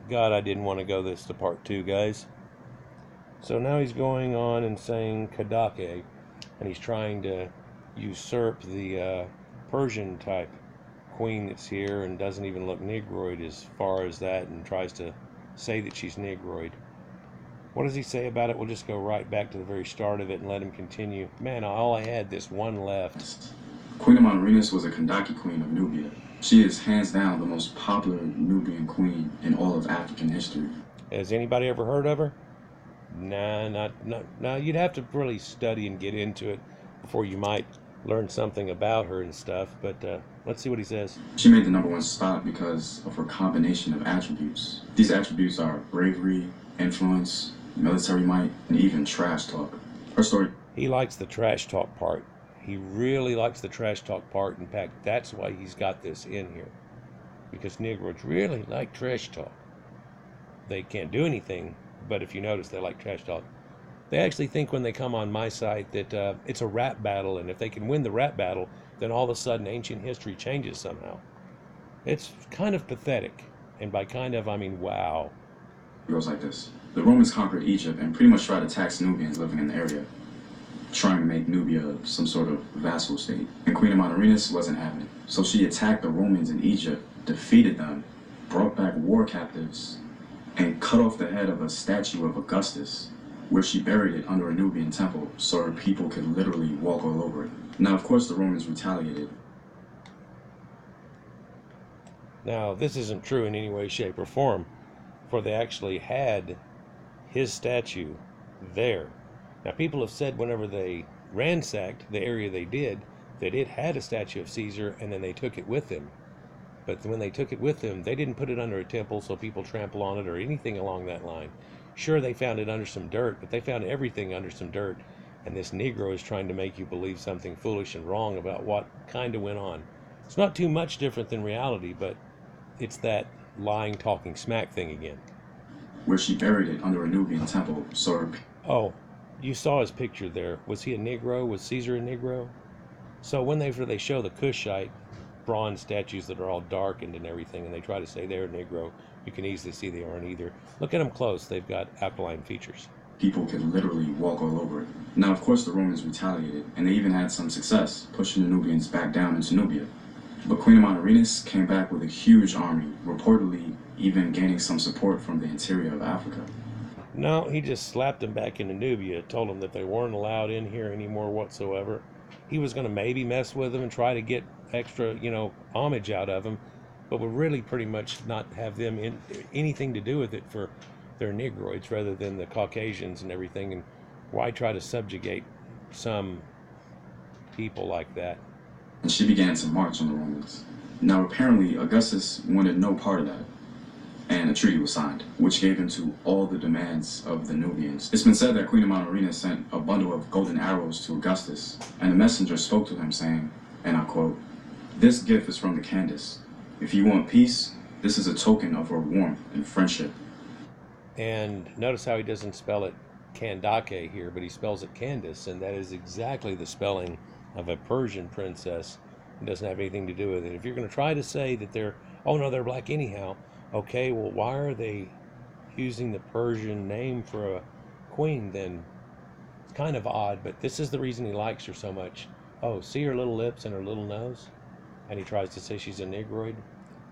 God, I didn't want to go this to part two, guys. So now he's going on and saying Kadake, and he's trying to usurp the Persian type queen that's here and doesn't even look Negroid as far as that, and tries to say that she's Negroid. What does he say about it? We'll just go right back to the very start of it and let him continue. Man, all I had this one left. Queen of Montarenus was a Kandaki queen of Nubia. She is hands down the most popular Nubian queen in all of African history. Has anybody ever heard of her? Nah, nah. You'd have to really study and get into it before you might learn something about her and stuff. But let's see what he says. She made the #1 spot because of her combination of attributes. These attributes are bravery, influence, military might, and even trash talk. Her story. He likes the trash talk part. He really likes the trash talk part. In fact, that's why he's got this in here. Because Negroids really like trash talk. They can't do anything, but if you notice, they like trash talk. They actually think when they come on my site that it's a rap battle, and if they can win the rap battle, then all of a sudden ancient history changes somehow. It's kind of pathetic, and by kind of, I mean wow. It goes like this. The Romans conquered Egypt and pretty much tried to tax Nubians living in the area, trying to make Nubia some sort of vassal state. And Queen of Montarenus wasn't having it. So she attacked the Romans in Egypt, defeated them, brought back war captives, and cut off the head of a statue of Augustus, where she buried it under a Nubian temple so her people could literally walk all over it. Now, of course, the Romans retaliated. Now, this isn't true in any way, shape, or form, for they actually had his statue there. Now, people have said whenever they ransacked the area they did, that it had a statue of Caesar, and then they took it with them. But when they took it with them, they didn't put it under a temple so people trample on it or anything along that line. Sure, they found it under some dirt, but they found everything under some dirt. And this Negro is trying to make you believe something foolish and wrong about what kind of went on. It's not too much different than reality, but it's that lying, talking smack thing again. Where she buried it under a Nubian temple, so her... Oh, you saw his picture there. Was he a Negro? Was Caesar a Negro? So when they show the Kushite bronze statues that are all darkened and everything, and they try to say they're Negro, you can easily see they aren't either. Look at them close. They've got alkaline features. People could literally walk all over it. Now, of course, the Romans retaliated, and they even had some success, pushing the Nubians back down into Nubia. But Queen of Montarenus came back with a huge army, reportedly even gaining some support from the interior of Africa. No, he just slapped them back into Nubia, told them that they weren't allowed in here anymore whatsoever. He was going to maybe mess with them and try to get extra, homage out of them, but would really pretty much not have them in anything to do with it for their Negroids rather than the Caucasians and everything. And why try to subjugate some people like that? And she began to march on the Romans. Now, apparently, Augustus wanted no part of that, and a treaty was signed, which gave into all the demands of the Nubians. It's been said that Queen of Montarenus sent a bundle of golden arrows to Augustus, and the messenger spoke to him saying, and I quote, "This gift is from the Candace. If you want peace, this is a token of her warmth and friendship." And notice how he doesn't spell it Kandake here, but he spells it Candace, and that is exactly the spelling of a Persian princess. It doesn't have anything to do with it. If you're going to try to say that they're black anyhow, okay, well, why are they using the Persian name for a queen then? It's kind of odd, but this is the reason he likes her so much. Oh, see her little lips and her little nose? And he tries to say she's a Negroid.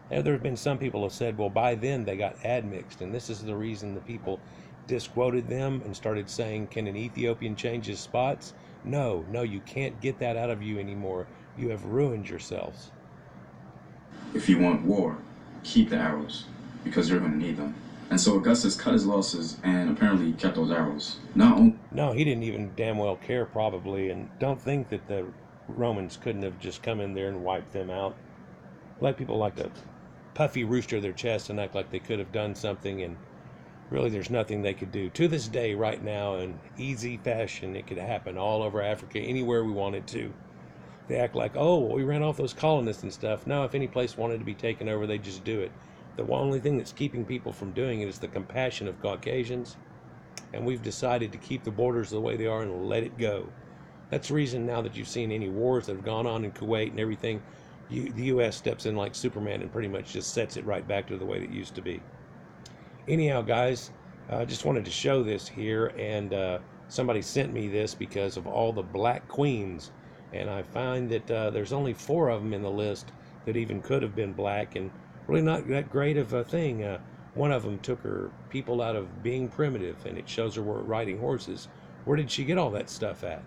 Now, there have been some people who have said, well, by then they got admixed, and this is the reason the people disquoted them and started saying, can an Ethiopian change his spots? No, you can't get that out of you anymore. You have ruined yourselves. If you want war, keep the arrows, because you're going to need them. And so Augustus cut his losses and apparently kept those arrows. No, he didn't even damn well care, probably, and don't think that the Romans couldn't have just come in there and wiped them out. Black people like to puffy rooster their chest and act like they could have done something, and really there's nothing they could do. To this day, right now, in easy fashion, it could happen all over Africa, anywhere we wanted to. They act like, oh, well, we ran off those colonists and stuff. No, if any place wanted to be taken over, they'd just do it. The only thing that's keeping people from doing it is the compassion of Caucasians, and we've decided to keep the borders the way they are and let it go. That's the reason now that you've seen any wars that have gone on in Kuwait and everything, the U.S. steps in like Superman and pretty much just sets it right back to the way it used to be. Anyhow, guys, I just wanted to show this here, and somebody sent me this because of all the black queens, and I find that there's only 4 of them in the list that even could have been black, and really not that great of a thing. One of them took her people out of being primitive, and it shows her riding horses. Where did she get all that stuff at?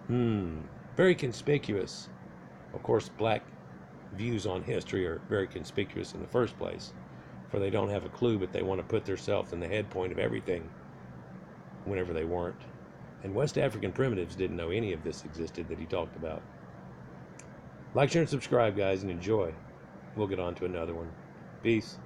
Very conspicuous. Of course, black views on history are very conspicuous in the first place, for they don't have a clue, but they want to put themselves in the head point of everything whenever they weren't. And West African primitives didn't know any of this existed that he talked about. Like, share, and subscribe, guys, and enjoy. We'll get on to another one. Peace.